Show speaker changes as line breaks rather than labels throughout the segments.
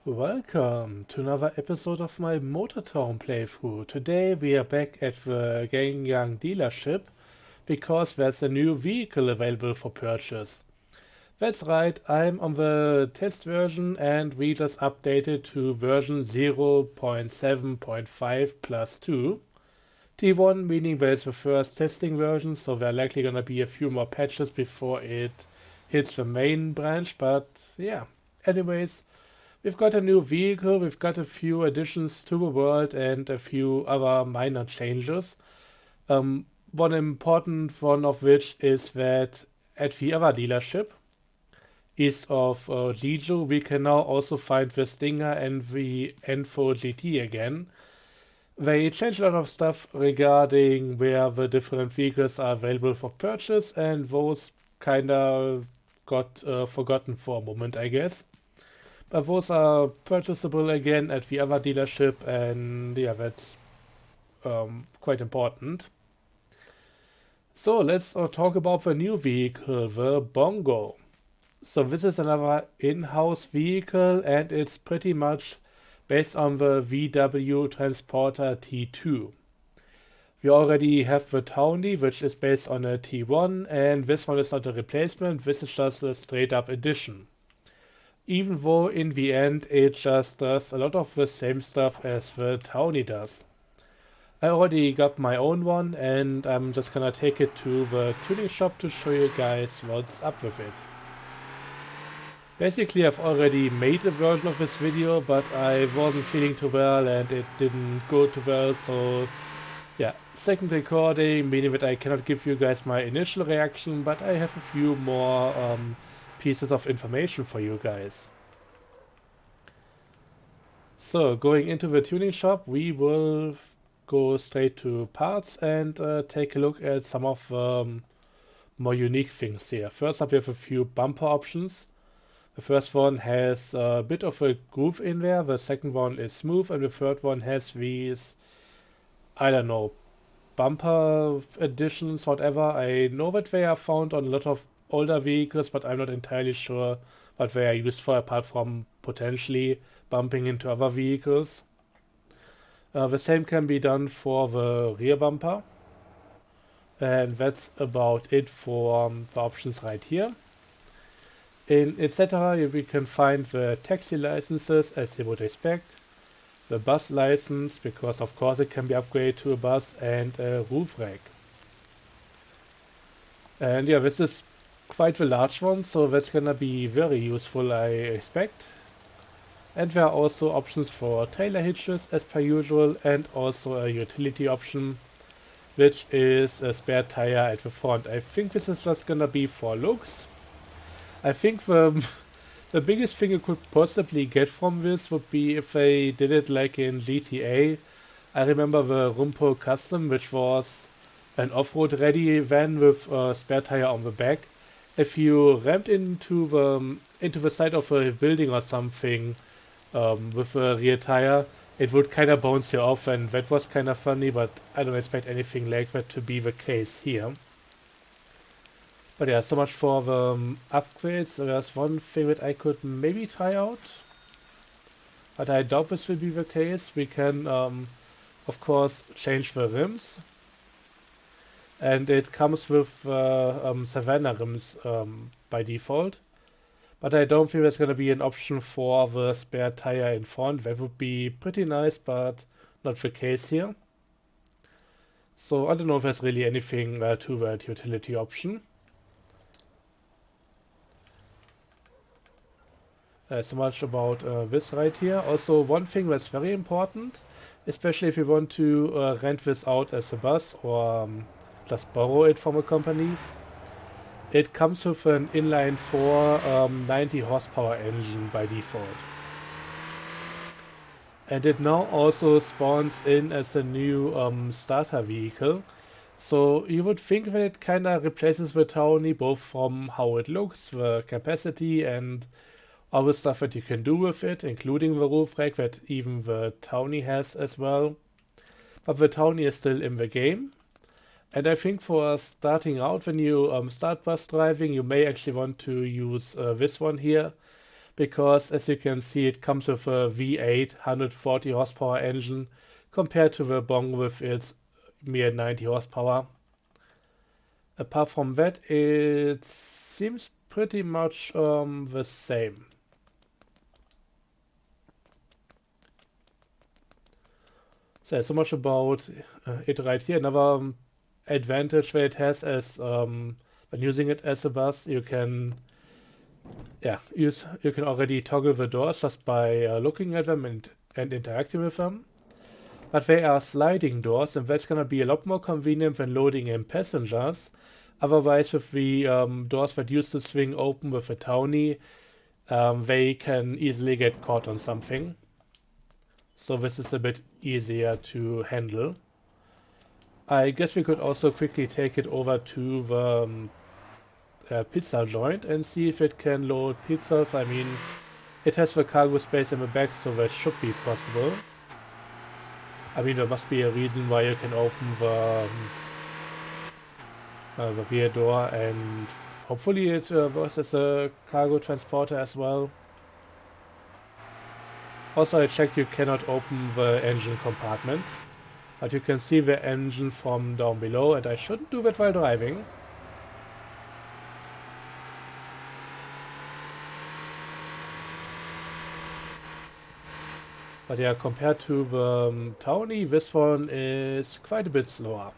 Welcome to another episode of my Motortown playthrough. Today we are back at the Gangyang dealership because there's a new vehicle available for purchase. That's right, I'm on the test version and we just updated to version 0.7.5 plus 2. T1 meaning there's the first testing version, so there are likely gonna be a few more patches before it hits the main branch, but yeah. Anyways, we've got a new vehicle, we've got a few additions to the world and a few other minor changes. One important one of which is that at the other dealership, east of Jeju, we can now also find the Stinger and the Enfo GT again. They changed a lot of stuff regarding where the different vehicles are available for purchase, and those kinda got forgotten for a moment, I guess. But those are purchasable again at the other dealership, and yeah, that's quite important. So let's talk about the new vehicle, the Bongo. So this is another in-house vehicle, and it's pretty much based on the VW Transporter T2. We already have the Townie, which is based on a T1, and this one is not a replacement, this is just a straight-up addition. Even though in the end it just does a lot of the same stuff as the Townie does. I already got my own one and I'm just gonna take it to the tuning shop to show you guys what's up with it. Basically I've already made a version of this video, but I wasn't feeling too well and it didn't go too well, so yeah, second recording, meaning that I cannot give you guys my initial reaction, but I have a few more pieces of information for you guys. So going into the tuning shop, we will go straight to parts and take a look at some of more unique things here. First up, we have a few bumper options. The first one has a bit of a groove in there, the second one is smooth, and the third one has these, I don't know, bumper additions, whatever. I know that they are found on a lot of older vehicles, but I'm not entirely sure what they are used for, apart from potentially bumping into other vehicles. The same can be done for the rear bumper. And that's about it for the options right here. In etc. we can find the taxi licenses as you would expect, the bus license, because of course it can be upgraded to a bus, and a roof rack. And yeah, this is quite the large one, so that's gonna be very useful, I expect. And there are also options for trailer hitches as per usual, and also a utility option, which is a spare tire at the front. I think this is just gonna be for looks. I think the biggest thing you could possibly get from this would be if they did it like in GTA. I remember the Rumpo Custom, which was an off-road ready van with a spare tire on the back. If you rammed into the side of a building or something with a rear tire, it would kind of bounce you off, and that was kind of funny, but I don't expect anything like that to be the case here. But yeah, so much for the upgrades. There's one thing that I could maybe try out, but I doubt this will be the case. We can, of course, change the rims. And it comes with Savannah rims by default. But I don't think there's going to be an option for the spare tire in front. That would be pretty nice, but not the case here. So I don't know if there's really anything to that utility option. So much about this right here. Also, one thing that's very important, especially if you want to rent this out as a bus or just borrow it from a company, it comes with an inline 4 90 horsepower engine by default. And it now also spawns in as a new starter vehicle. So you would think that it kinda replaces the Townie, both from how it looks, the capacity, and all the stuff that you can do with it, including the roof rack that even the Townie has as well. But the Townie is still in the game. And I think for starting out, when you start bus driving, you may actually want to use this one here, because as you can see, it comes with a V8 140 horsepower engine compared to the Bongo with its mere 90 horsepower. Apart from that, it seems pretty much the same. So much about it right here. Another advantage that it has is when using it as a bus, you can already toggle the doors just by looking at them and interacting with them. But they are sliding doors, and that's gonna be a lot more convenient when loading in passengers. Otherwise, with the doors that used to swing open with a townie, they can easily get caught on something. So this is a bit easier to handle. I guess we could also quickly take it over to the pizza joint and see if it can load pizzas. I mean, it has the cargo space in the back, so that should be possible. I mean, there must be a reason why you can open the rear door, and hopefully it works as a cargo transporter as well. Also, I checked you cannot open the engine compartment, but you can see the engine from down below, and I shouldn't do that while driving. But yeah, compared to the townie, this one is quite a bit slower.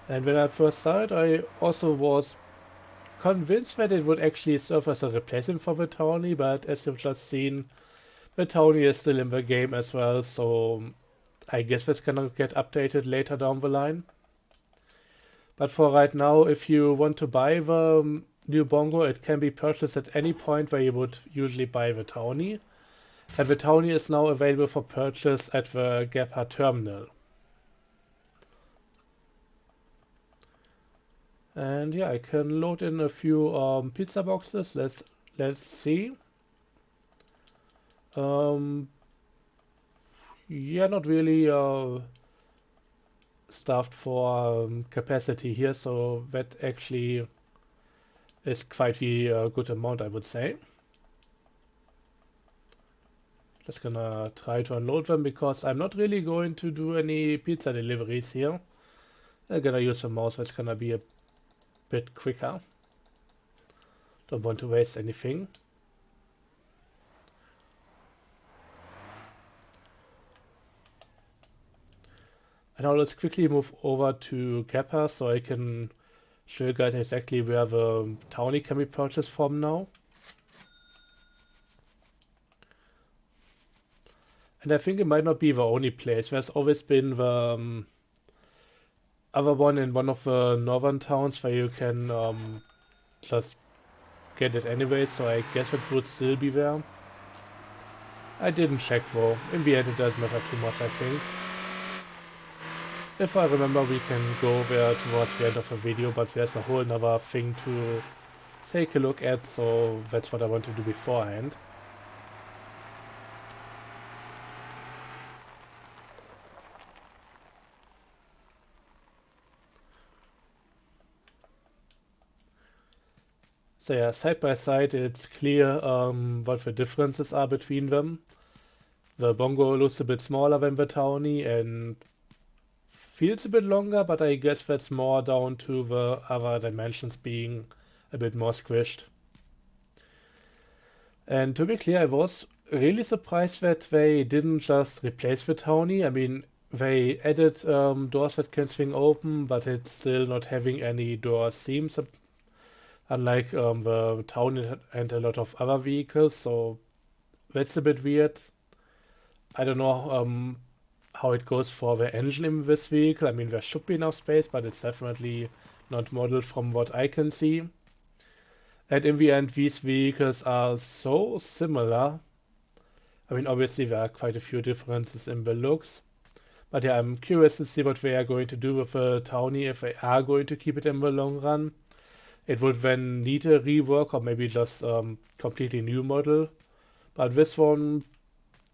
And when I first saw it, I also was convinced that it would actually serve as a replacement for the townie, but as you've just seen, the townie is still in the game as well, so I guess that's gonna get updated later down the line. But for right now, if you want to buy the new Bongo, it can be purchased at any point where you would usually buy the townie. And the townie is now available for purchase at the Gephardt terminal. And yeah, I can load in a few pizza boxes. Let's see. Yeah, not really stuffed for capacity here, so that actually is quite a good amount, I would say. Just gonna try to unload them because I'm not really going to do any pizza deliveries here. I'm gonna use the mouse, that's gonna be a bit quicker. Don't want to waste anything. And now let's quickly move over to Gephardt so I can show you guys exactly where the townie can be purchased from now. And I think it might not be the only place. There's always been the other one in one of the northern towns where you can just get it anyway, so I guess it would still be there. I didn't check though. In the end it doesn't matter too much, I think. If I remember, we can go there towards the end of the video, but there's a whole nother thing to take a look at, so that's what I want to do beforehand. So yeah, side by side, it's clear what the differences are between them. The Bongo looks a bit smaller than the townie and feels a bit longer, but I guess that's more down to the other dimensions being a bit more squished. And to be clear, I was really surprised that they didn't just replace the townie. I mean, they added doors that can swing open, but it's still not having any door seams, unlike the townie and a lot of other vehicles, so that's a bit weird. I don't know how it goes for the engine in this vehicle. I mean, there should be enough space, but it's definitely not modeled from what I can see. And in the end, these vehicles are so similar. I mean, obviously there are quite a few differences in the looks. But yeah, I'm curious to see what they are going to do with the townie, if they are going to keep it in the long run. It would then need a rework or maybe just completely new model. But this one,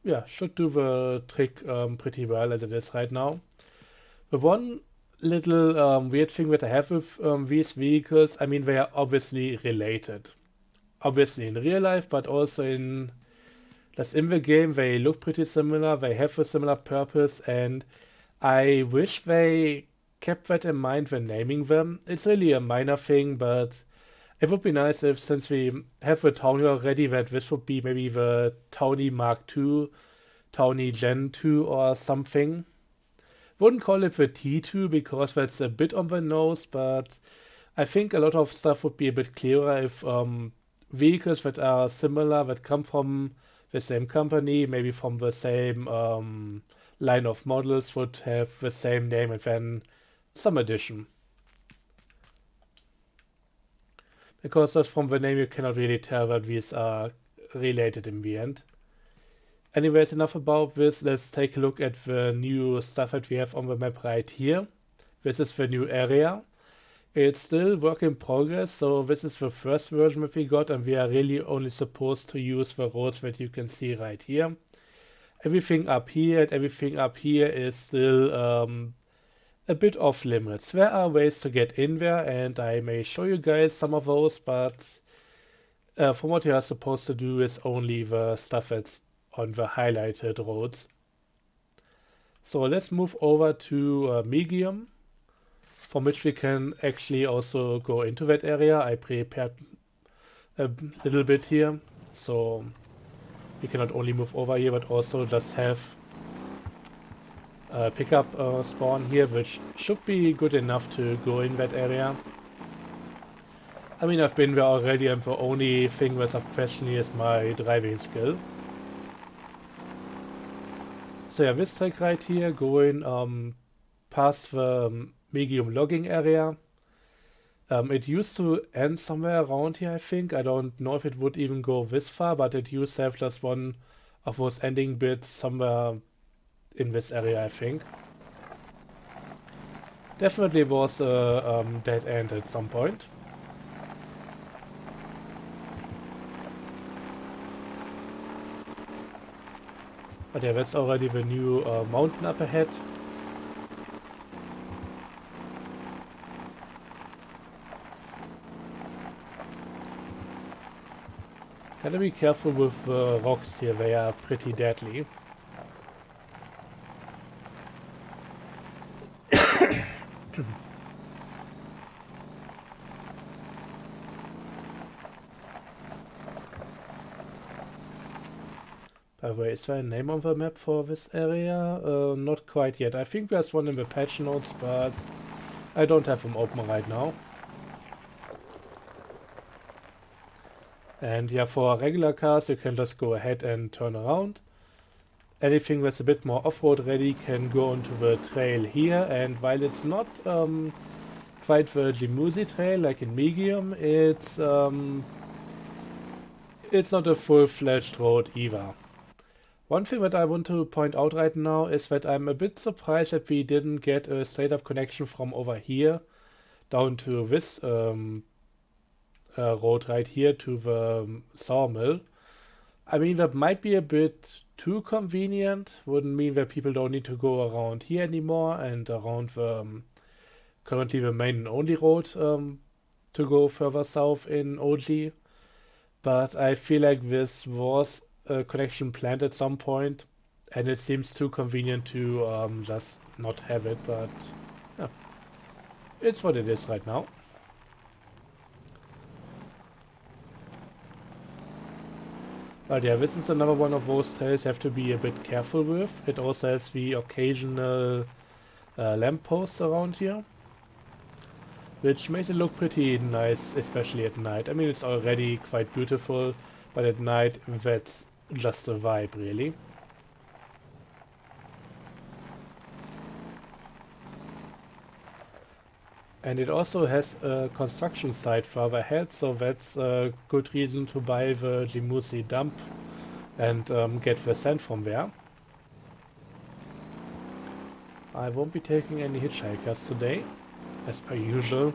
yeah, should do the trick pretty well as it is right now. The one little weird thing that I have with these vehicles, I mean, they are obviously related. Obviously in real life, but also in the game, they look pretty similar, they have a similar purpose, and I wish they kept that in mind when naming them. It's really a minor thing, but it would be nice if, since we have the Townie already, that this would be maybe the Townie Mark II, Townie Gen 2 or something. Wouldn't call it the T2 because that's a bit on the nose, but I think a lot of stuff would be a bit clearer if vehicles that are similar, that come from the same company, maybe from the same line of models, would have the same name and then some addition. Because just from the name you cannot really tell that these are related in the end. Anyways, enough about this. Let's take a look at the new stuff that we have on the map right here. This is the new area. It's still work in progress, so this is the first version that we got, and we are really only supposed to use the roads that you can see right here. Everything up here and everything up here is still a bit off limits. There are ways to get in there, and I may show you guys some of those, but from what you are supposed to do is only the stuff that's on the highlighted roads. So let's move over to Medium, from which we can actually also go into that area. I prepared a little bit here, so we can not only move over here, but also just have a pickup spawn here, which should be good enough to go in that area. I mean, I've been there already, and the only thing that's of question here is my driving skill. So yeah, this track right here, going past the medium logging area. It used to end somewhere around here, I think. I don't know if it would even go this far, but it used to have just one of those ending bits somewhere in this area, I think. Definitely was a dead end at some point. But yeah, that's already the new mountain up ahead. Gotta be careful with the rocks here, they are pretty deadly. By the way, is there a name on the map for this area? Not quite yet. I think there's one in the patch notes, but I don't have them open right now. And yeah, for regular cars, you can just go ahead and turn around. Anything that's a bit more off-road ready can go onto the trail here, and while it's not quite the Jimusi trail like in Medium, it's not a full-fledged road either. One thing that I want to point out right now is that I'm a bit surprised that we didn't get a straight-up connection from over here down to this road right here to the sawmill. I mean, that might be a bit too convenient. Wouldn't mean that people don't need to go around here anymore and around the currently the main and only road to go further south in OG. But I feel like this was a connection planned at some point, and it seems too convenient to just not have it. But yeah, it's what it is right now. But yeah, this is another one of those trails you have to be a bit careful with. It also has the occasional lampposts around here, which makes it look pretty nice, especially at night. I mean, it's already quite beautiful, but at night that's just a vibe, really. And it also has a construction site further ahead, so that's a good reason to buy the Jimusi dump and get the sand from there. I won't be taking any hitchhikers today, as per usual.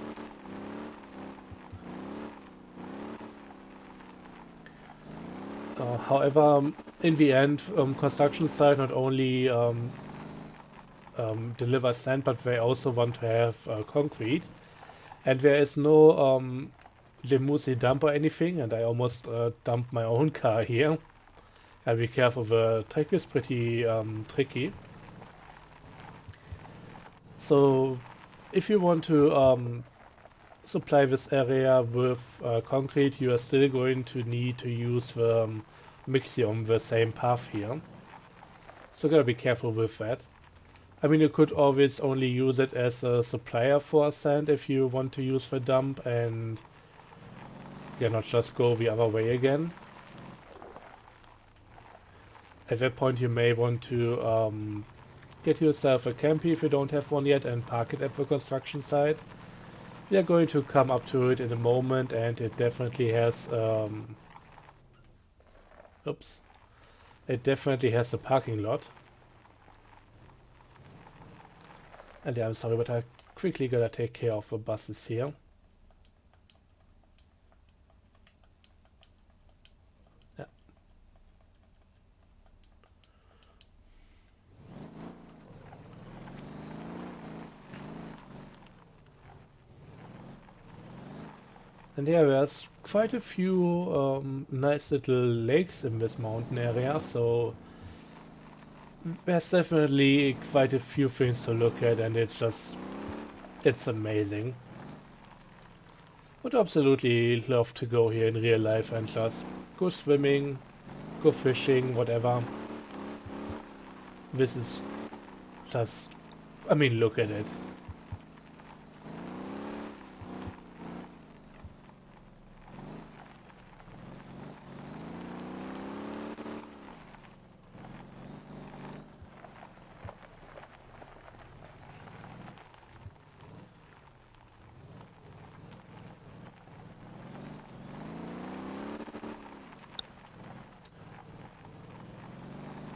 However, in the end, construction site not only deliver sand, but they also want to have concrete. And there is no limousine dump or anything, and I almost dumped my own car here. Gotta be careful, the track is pretty tricky. So if you want to supply this area with concrete, you are still going to need to use the mixer on the same path here. So gotta be careful with that. I mean, you could always only use it as a supplier for sand if you want to use the dump and yeah, not just go the other way again. At that point you may want to get yourself a campy if you don't have one yet and park it at the construction site. We are going to come up to it in a moment, and it definitely has oops. It definitely has a parking lot. And yeah, I'm sorry, but I quickly gotta take care of the buses here. Yeah. And yeah, there's quite a few nice little lakes in this mountain area, so there's definitely quite a few things to look at, and it's amazing. Would absolutely love to go here in real life and just go swimming, go fishing, whatever. This is just, I mean, look at it.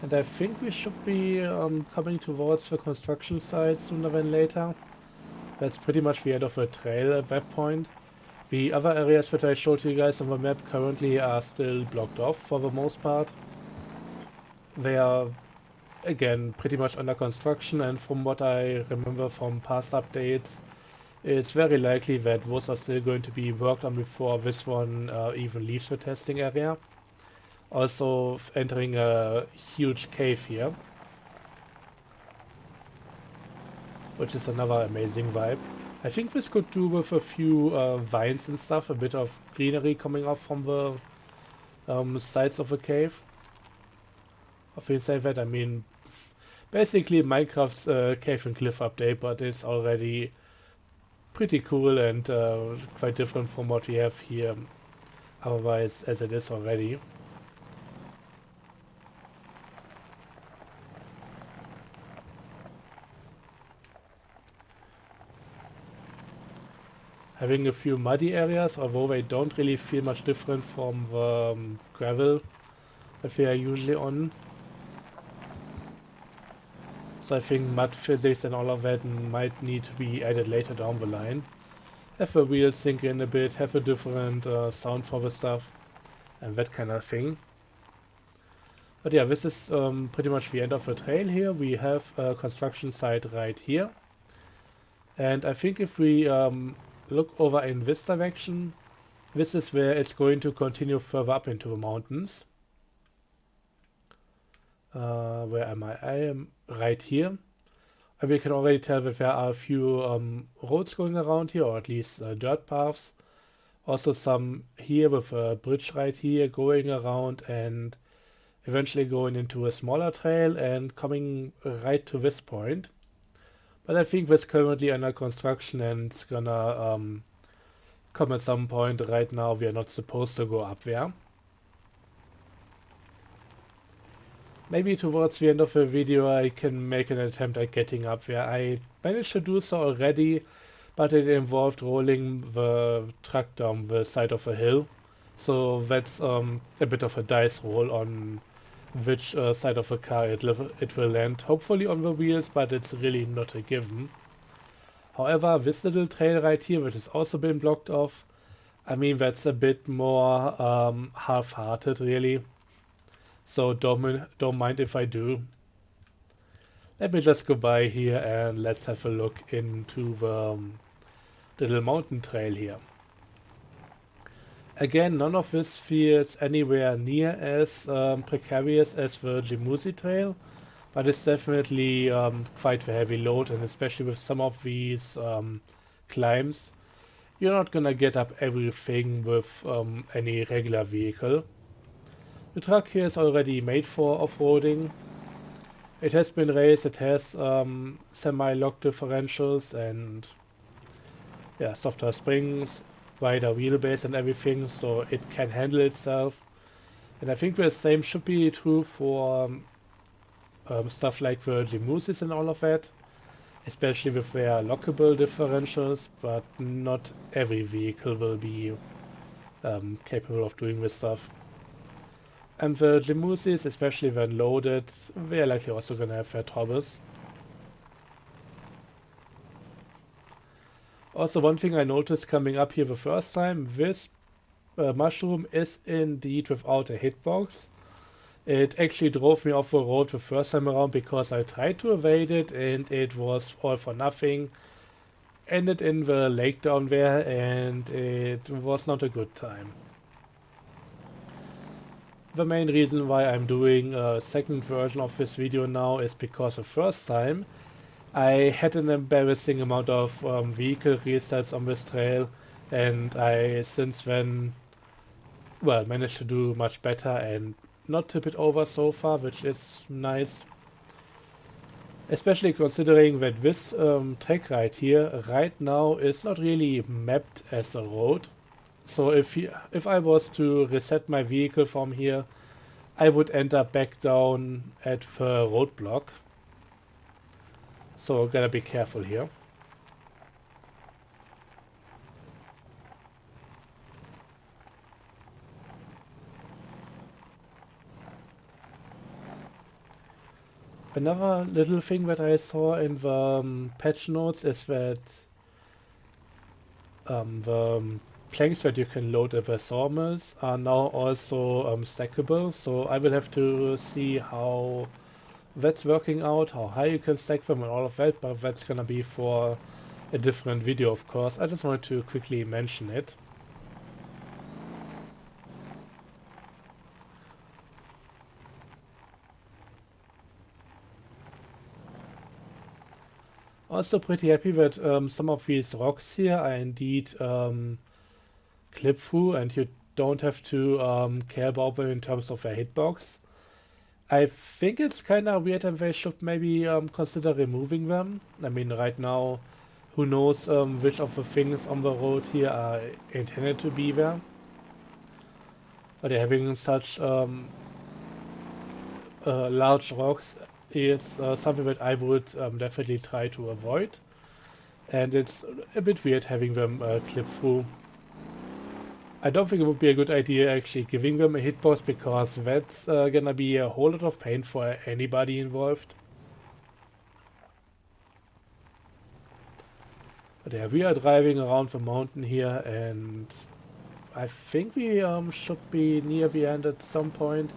And I think we should be coming towards the construction site sooner than later. That's pretty much the end of the trail at that point. The other areas that I showed you guys on the map currently are still blocked off for the most part. They are, again, pretty much under construction, and from what I remember from past updates, it's very likely that those are still going to be worked on before this one even leaves the testing area. Also entering a huge cave here, which is another amazing vibe. I think this could do with a few vines and stuff, a bit of greenery coming off from the sides of the cave. If you say that, I mean, basically Minecraft's cave and cliff update, but it's already pretty cool and quite different from what we have here otherwise as it is already. Having a few muddy areas, although they don't really feel much different from the gravel that we are usually on. So I think mud physics and all of that might need to be added later down the line. Have the wheels sink in a bit, have a different sound for the stuff, and that kind of thing. But yeah, this is pretty much the end of the trail here. We have a construction site right here. And I think if we look over in this direction, this is where it's going to continue further up into the mountains. Where am I? I am right here. And we can already tell that there are a few roads going around here, or at least dirt paths. Also some here with a bridge right here going around and eventually going into a smaller trail and coming right to this point. But I think that's currently under construction and it's gonna come at some point. Right now we are not supposed to go up there. Maybe towards the end of the video I can make an attempt at getting up there. I managed to do so already, but it involved rolling the truck down the side of a hill. So that's a bit of a dice roll on which side of the car it will land. Hopefully on the wheels, but it's really not a given. However, this little trail right here, which has also been blocked off, I mean, that's a bit more half-hearted, really. So don't mind if I do. Let me just go by here and let's have a look into the little mountain trail here. Again, none of this feels anywhere near as precarious as the Jimusi trail, but it's definitely quite a heavy load, and especially with some of these climbs, you're not gonna get up everything with any regular vehicle. The truck here is already made for off-roading. It has been raised, it has semi-lock differentials and yeah, softer springs, wider wheelbase and everything, so it can handle itself. And I think the same should be true for stuff like the Jimusis and all of that, especially with their lockable differentials, but not every vehicle will be capable of doing this stuff. And the Jimusis, especially when loaded, they're likely also gonna have their troubles. Also, one thing I noticed coming up here the first time, this mushroom is indeed without a hitbox. It actually drove me off the road the first time around because I tried to evade it and it was all for nothing. Ended in the lake down there and it was not a good time. The main reason why I'm doing a second version of this video now is because the first time I had an embarrassing amount of vehicle resets on this trail, and I since then, well, managed to do much better and not tip it over so far, which is nice. Especially considering that this track right here right now is not really mapped as a road. So if I was to reset my vehicle from here, I would end up back down at the roadblock. So gotta be careful here. Another little thing that I saw in the patch notes is that the planks that you can load at the sawmills are now also stackable. So I will have to see how that's working out, how high you can stack them and all of that, but that's gonna be for a different video, of course. I just wanted to quickly mention it. Also pretty happy that some of these rocks here are indeed clip through and you don't have to care about them in terms of their hitbox. I think it's kind of weird and they should maybe consider removing them. I mean, right now, who knows which of the things on the road here are intended to be there. But having such large rocks is something that I would definitely try to avoid. And it's a bit weird having them clip through. I don't think it would be a good idea actually giving them a hitbox because that's gonna be a whole lot of pain for anybody involved. But yeah, we are driving around the mountain here and I think we should be near the end at some point.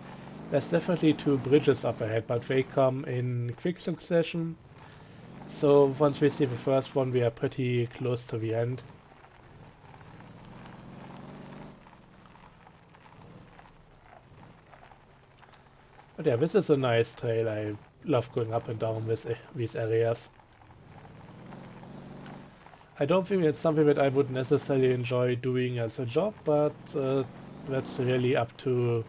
There's definitely two bridges up ahead, but they come in quick succession. So once we see the first one, we are pretty close to the end. But yeah, this is a nice trail. I love going up and down these areas. I don't think it's something that I would necessarily enjoy doing as a job, but that's really up to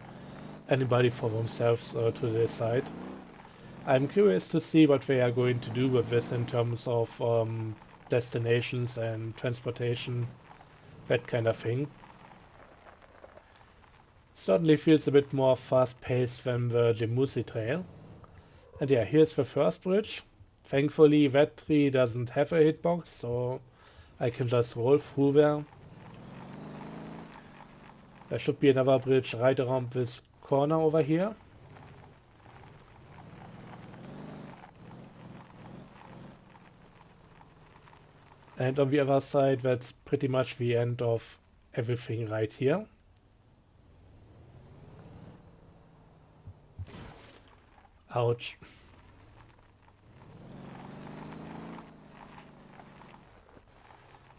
anybody for themselves to decide. I'm curious to see what they are going to do with this in terms of destinations and transportation, that kind of thing. Certainly feels a bit more fast-paced than the Jimusi trail. And yeah, here's the first bridge. Thankfully that tree doesn't have a hitbox, so I can just roll through there. There should be another bridge right around this corner over here. And on the other side, that's pretty much the end of everything right here. Ouch.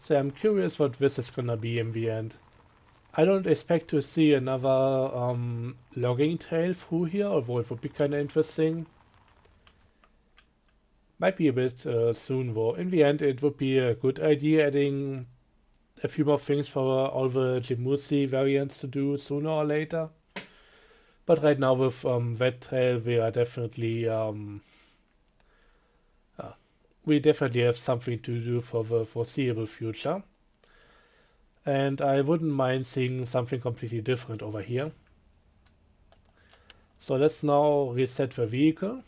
So I'm curious what this is gonna be in the end. I don't expect to see another logging trail through here, although it would be kind of interesting. Might be a bit soon though. In the end, it would be a good idea adding a few more things for all the Jimusi variants to do sooner or later. But right now with that trail, we definitely have something to do for the foreseeable future. And I wouldn't mind seeing something completely different over here. So let's now reset the vehicle.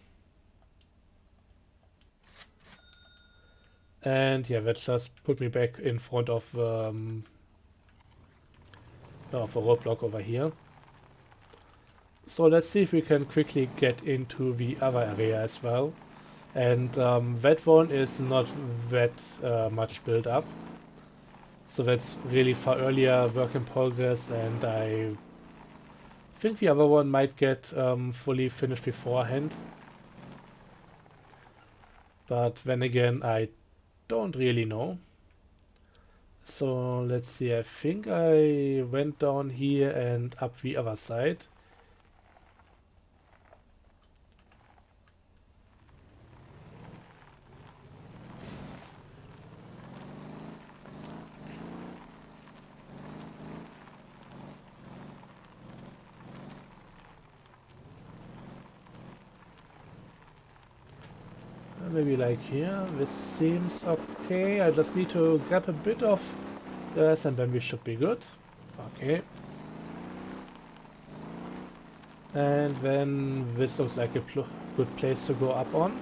And yeah, that just put me back in front of a roadblock over here. So let's see if we can quickly get into the other area as well. And that one is not that much built up. So that's really far earlier work in progress, and I think the other one might get fully finished beforehand. But then again, I don't really know. So let's see, I think I went down here and up the other side. Maybe like here, this seems okay. I just need to grab a bit of this and then we should be good. Okay. And then this looks like a good place to go up on.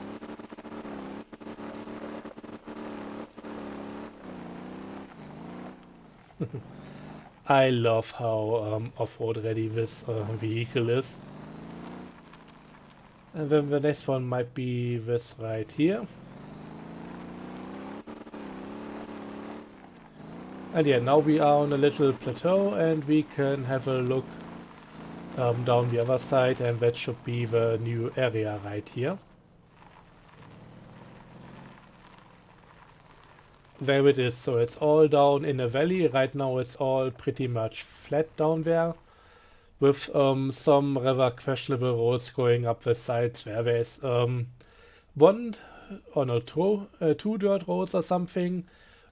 I love how off-road ready this vehicle is. And then the next one might be this right here. And yeah, now we are on a little plateau and we can have a look down the other side, and that should be the new area right here. There it is. So it's all down in a valley. Right now it's all pretty much flat down there, with some rather questionable roads going up the sides where there's two dirt roads or something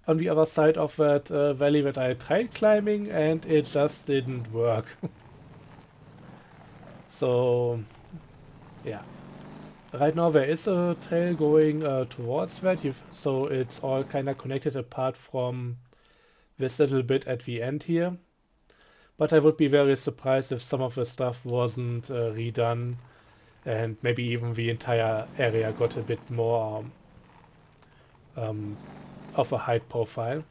on the other side of that valley that I tried climbing and it just didn't work. So yeah, right now there is a trail going towards that, so it's all kind of connected apart from this little bit at the end here. But I would be very surprised if some of the stuff wasn't redone, and maybe even the entire area got a bit more of a height profile.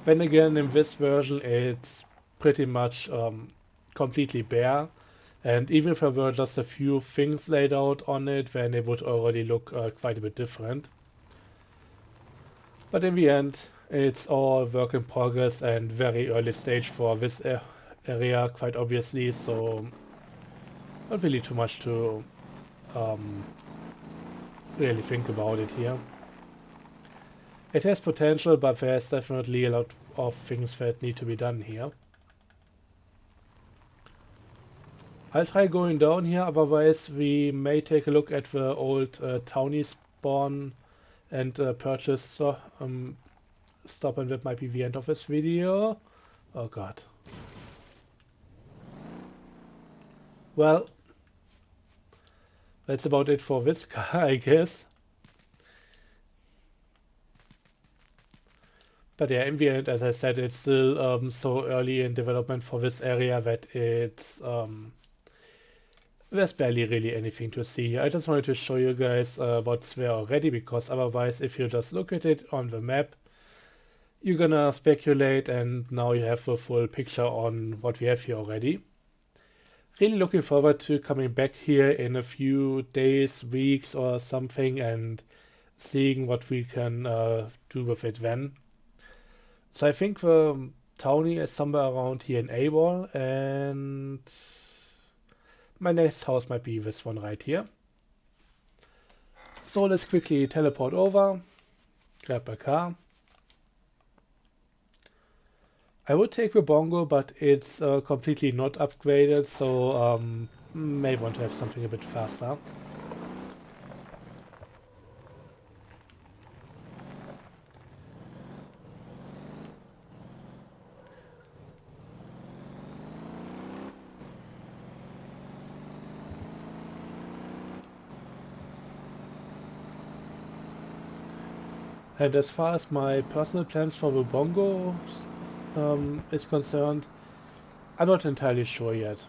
Then again, in this version it's pretty much completely bare, and even if there were just a few things laid out on it, then it would already look quite a bit different. But in the end, it's all work in progress and very early stage for this area, quite obviously, so not really too much to really think about it here. It has potential, but there's definitely a lot of things that need to be done here. I'll try going down here, otherwise we may take a look at the old townie spawn and purchase stop, and that might be the end of this video. Oh god. Well, that's about it for this car, I guess. But yeah, in the end, as I said, it's still so early in development for this area that it's there's barely really anything to see. I just wanted to show you guys what's there already, because otherwise if you just look at it on the map, you're gonna speculate and now you have a full picture on what we have here already. Really looking forward to coming back here in a few days, weeks or something and seeing what we can do with it then. So I think the townie is somewhere around here in A-Wall, and my next house might be this one right here. So let's quickly teleport over, grab a car, I would take the Bongo, but it's completely not upgraded, so may want to have something a bit faster. And as far as my personal plans for the Bongo is concerned, I'm not entirely sure yet.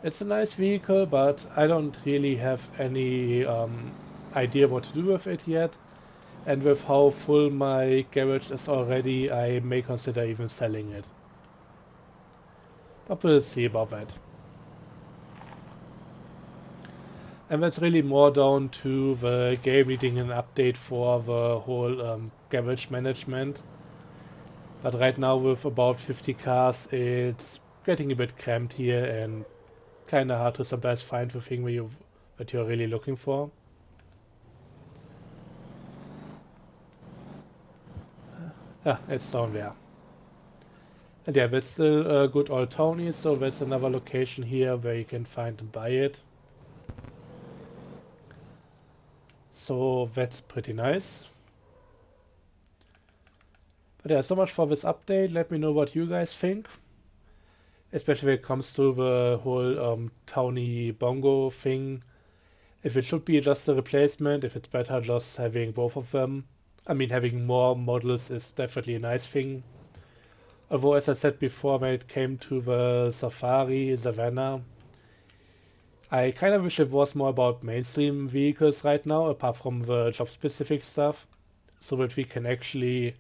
It's a nice vehicle, but I don't really have any idea what to do with it yet. And with how full my garage is already, I may consider even selling it. But we'll see about that. And that's really more down to the game needing an update for the whole garage management. But right now with about 50 cars, it's getting a bit cramped here and kind of hard to sometimes find the thing that you're really looking for. Ah, it's down there. And yeah, that's still a good old Tony, so that's another location here where you can find and buy it. So that's pretty nice. But yeah, so much for this update. Let me know what you guys think. Especially when it comes to the whole Towny Bongo thing. If it should be just a replacement, if it's better just having both of them. I mean, having more models is definitely a nice thing. Although, as I said before, when it came to the Safari, Savannah, I kind of wish it was more about mainstream vehicles right now, apart from the job-specific stuff, so that we can actually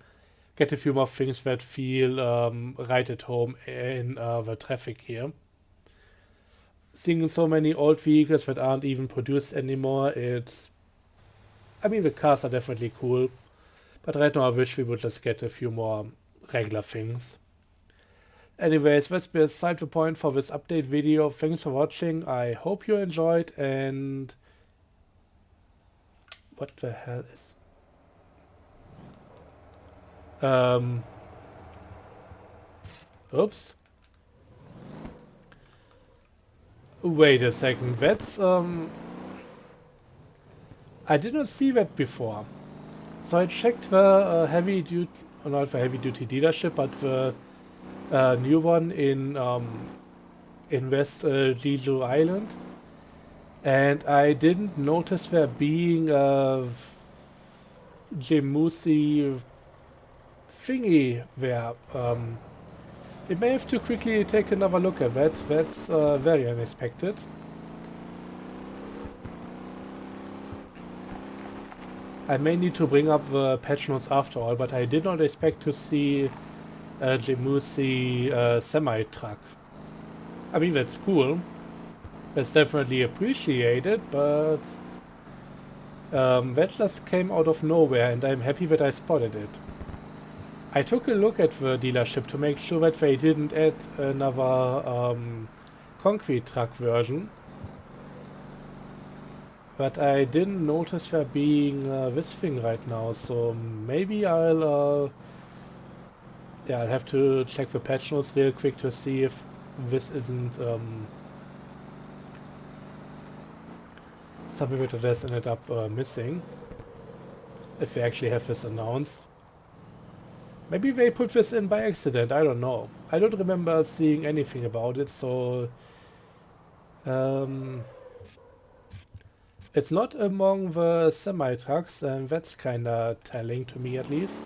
get a few more things that feel right at home in the traffic here. Seeing so many old vehicles that aren't even produced anymore, I mean, the cars are definitely cool, but right now I wish we would just get a few more regular things. Anyways, that's beside the point for this update video. Thanks for watching. I hope you enjoyed, and what the hell is... Oops. Wait a second. That's I did not see that before. So I checked the heavy duty, not the heavy duty dealership, but the new one in West Jeju Island, and I didn't notice there being a Jemusi thingy there. We may have to quickly take another look at that. That's very unexpected. I may need to bring up the patch notes after all, but I did not expect to see a Jemusi semi-truck. I mean, that's cool. That's definitely appreciated, but that just came out of nowhere, and I'm happy that I spotted it. I took a look at the dealership to make sure that they didn't add another concrete truck version. But I didn't notice there being this thing right now, so maybe I'll have to check the patch notes real quick to see if this isn't something that has ended up missing. If they actually have this announced. Maybe they put this in by accident, I don't know. I don't remember seeing anything about it, so... it's not among the semi-trucks, and that's kinda telling to me at least.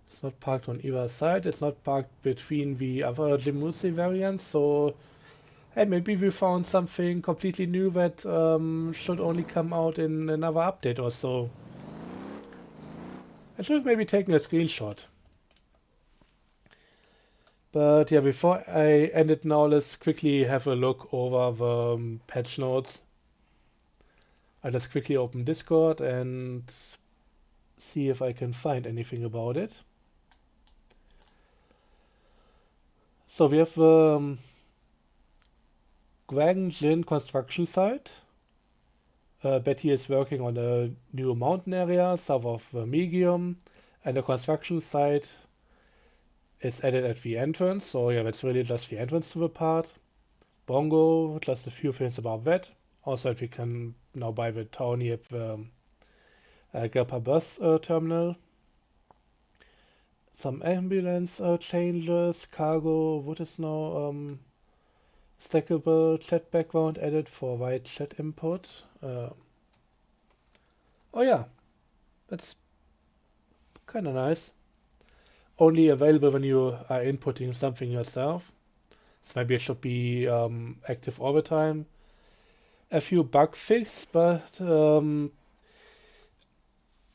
It's not parked on either side, it's not parked between the other Jemusi variants, so... Hey, maybe we found something completely new that should only come out in another update or so. I should have maybe taken a screenshot. But yeah, before I end it now, let's quickly have a look over the patch notes. I'll just quickly open Discord and see if I can find anything about it. So we have the Guangjin construction site. Betty is working on a new mountain area south of Medium, and the construction site is added at the entrance. So yeah, that's really just the entrance to the part. Bongo, just a few things about that. Also, we can now buy the town here at the Gelpa bus terminal. Some ambulance changes, cargo, what is now stackable chat background added for white chat input. Oh yeah, that's kind of nice. Only available when you are inputting something yourself. So maybe it should be active all the time. A few bug fixes, but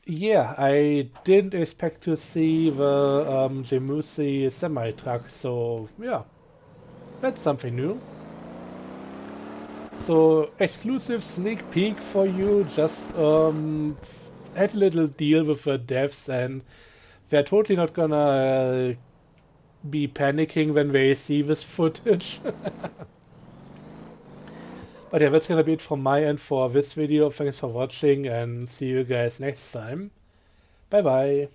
yeah, I didn't expect to see the Jemusi semi truck. So yeah, that's something new. So exclusive sneak peek for you. Just had a little deal with the devs, and they're totally not gonna be panicking when they see this footage. But yeah, that's gonna be it from my end for this video. Thanks for watching, and see you guys next time. Bye bye.